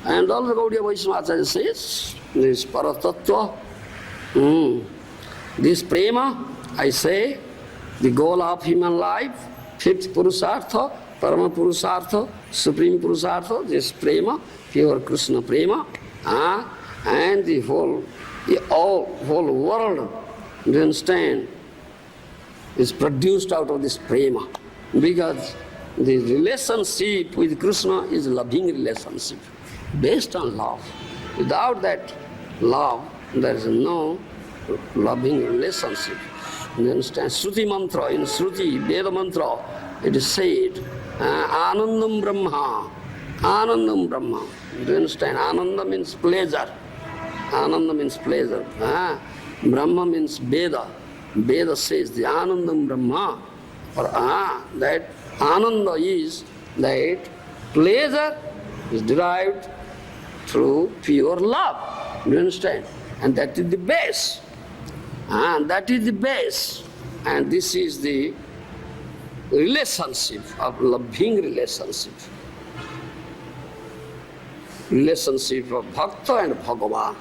And also Gaudiya Vaishnava says, this Paratattva, this prema, I say, the goal of human life, fifth Purusartha, Parama Purusartha, Supreme Purusartha, this prema, pure Krishna prema, and the whole world, you understand, is produced out of this prema. Because the relationship with Krishna is a loving relationship, based on love. Without that love, there is no loving relationship. You understand? Shruti mantra, in Shruti, Veda mantra, it is said, Anandam Brahma, Anandam Brahma. Do you understand? Ananda means pleasure. Ananda means pleasure. Brahma means Veda. Veda says the Anandam Brahma. Or that Ananda is that pleasure is derived through pure love. Do you understand? And that is the base. That is the base. And this is the relationship of loving relationship. Relationship of Bhakta and Bhagavan.